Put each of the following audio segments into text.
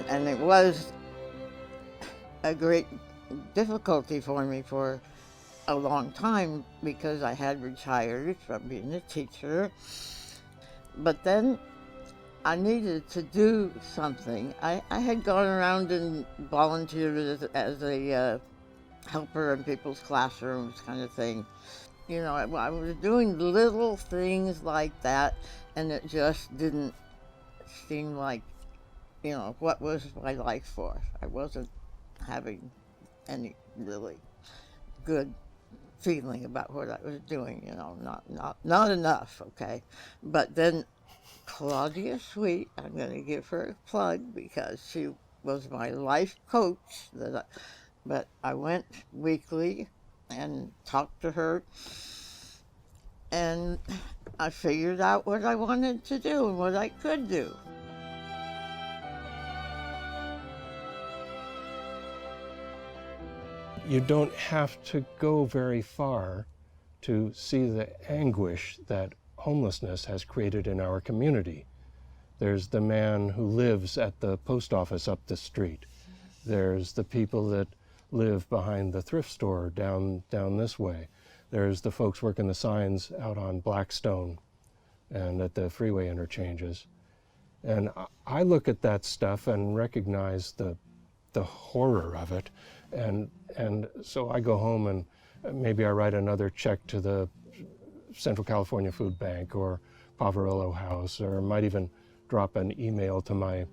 And it was a great difficulty for me for a long time because I had retired from being a teacher. But then I needed to do something. I had gone around and volunteered as a helper in people's classrooms kind of thing. You know, I was doing little things like that, and it just didn't seem like, you know, what was my life for? I wasn't having any really good feeling about what I was doing, you know, not enough, okay? But then Claudia Sweet, I'm going to give her a plug because she was my life coach. But I went weekly and talked to her, and I figured out what I wanted to do and what I could do. You don't have to go very far to see the anguish that homelessness has created in our community. There's the man who lives at the post office up the street. There's the people that live behind the thrift store down this way. There's the folks working the signs out on Blackstone and at the freeway interchanges. And I look at that stuff and recognize the horror of it. And so I go home and maybe I write another check to the Central California Food Bank or Poverello House, or might even drop an email to my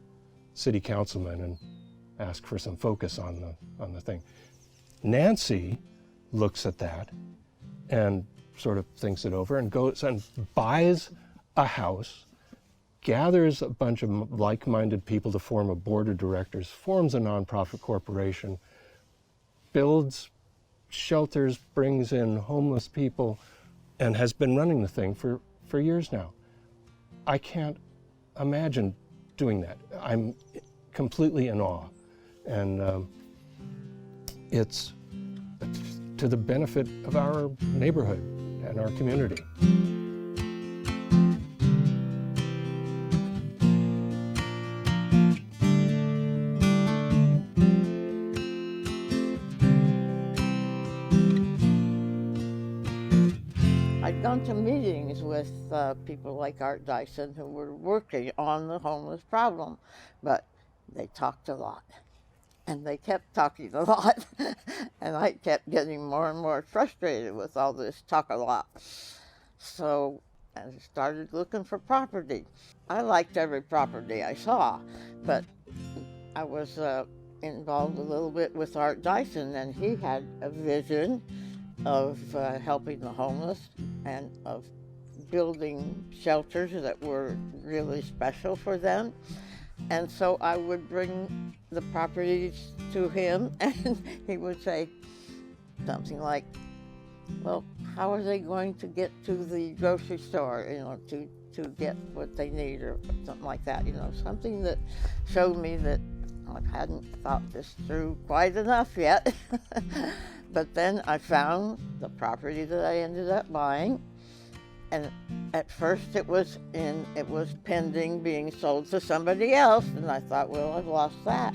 city councilman and ask for some focus on the thing. Nancy looks at that and sort of thinks it over and goes and buys a house, gathers a bunch of like-minded people to form a board of directors, forms a nonprofit corporation, builds shelters, brings in homeless people, and has been running the thing for years now. I can't imagine doing that. I'm completely in awe. And it's to the benefit of our neighborhood and our community. I'd gone to meetings with people like Art Dyson who were working on the homeless problem, but they talked a lot. And they kept talking a lot, and I kept getting more and more frustrated with all this talk a lot. So I started looking for property. I liked every property I saw, but I was involved a little bit with Art Dyson, and he had a vision of helping the homeless and of building shelters that were really special for them. And so I would bring the properties to him, and he would say something like, well, how are they going to get to the grocery store, you know, to get what they need, or something like that, you know, something that showed me that I hadn't thought this through quite enough yet. But then I found the property that I ended up buying, and at first it was pending being sold to somebody else, and I thought, well, I've lost that.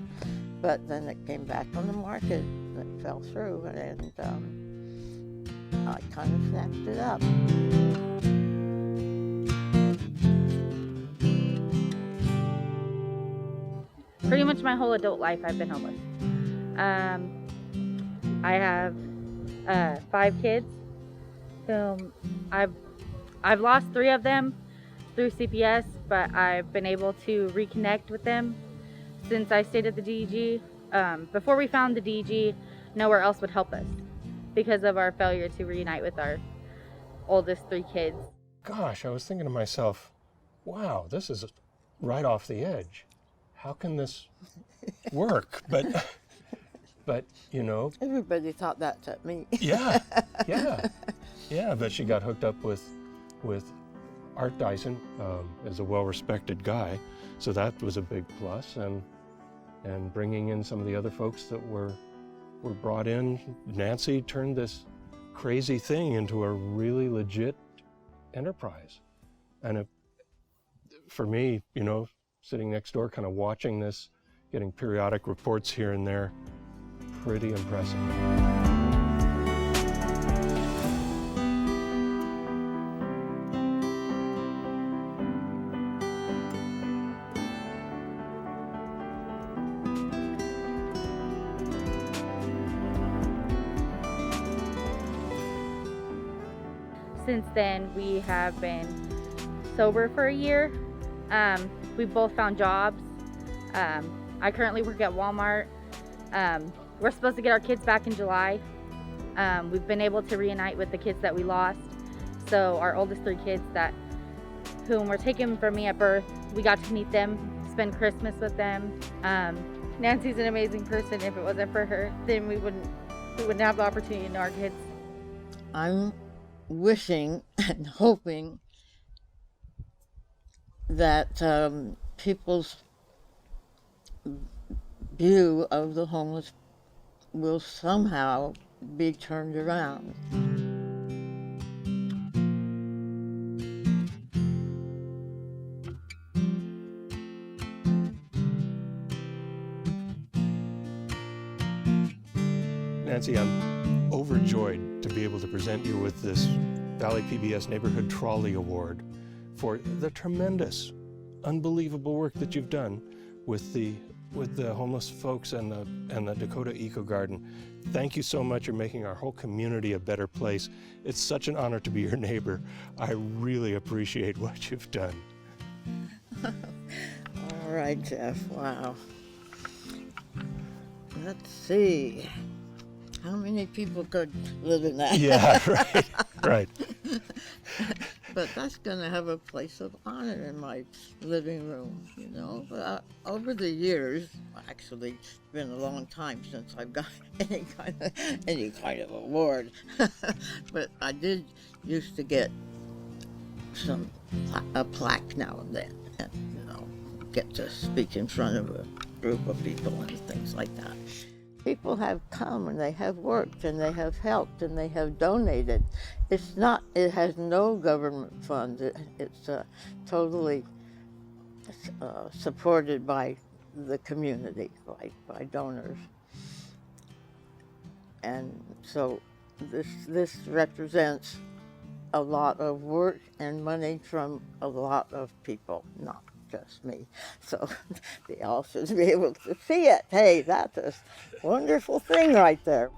But then it came back on the market, it fell through, and I kind of snatched it up. Pretty much my whole adult life I've been homeless. I have 5 kids whom I've lost 3 of them through CPS, but I've been able to reconnect with them since I stayed at the DEG. Before we found the DEG, nowhere else would help us because of our failure to reunite with our oldest 3 kids. Gosh, I was thinking to myself, wow, this is right off the edge. How can this work? But you know. Everybody thought that to me. Yeah. But she got hooked up with Art Dyson, is a well-respected guy, so that was a big plus. And bringing in some of the other folks that were brought in, Nancy turned this crazy thing into a really legit enterprise. And for me, you know, sitting next door, kind of watching this getting periodic reports here and there. Pretty impressive. Since then, we have been sober for a year. We both found jobs. I currently work at Walmart. We're supposed to get our kids back in July. We've been able to reunite with the kids that we lost. So our oldest 3 kids whom were taken from me at birth, we got to meet them, spend Christmas with them. Nancy's an amazing person. If it wasn't for her, then we wouldn't have the opportunity to know our kids. I'm wishing and hoping that people's view of the homeless will somehow be turned around. Nancy, I'm overjoyed to be able to present you with this Valley PBS Neighborhood Trolley Award for the tremendous, unbelievable work that you've done with the homeless folks and the Dakota Eco Garden. Thank you so much. You're making our whole community a better place. It's such an honor to be your neighbor. I really appreciate what you've done. All right, Jeff. Wow. Let's see. How many people could live in that? Yeah, right, right. But that's going to have a place of honor in my living room, you know. Over the years, actually, it's been a long time since I've got any kind of award. But I did used to get a plaque now and then, and get to speak in front of a group of people and things like that. People have come and they have worked and they have helped and they have donated. It has no government funds. It's totally supported by the community, by donors. And so this represents a lot of work and money from a lot of people, not just me. So they all should be able to see it. Hey, that's a wonderful thing right there.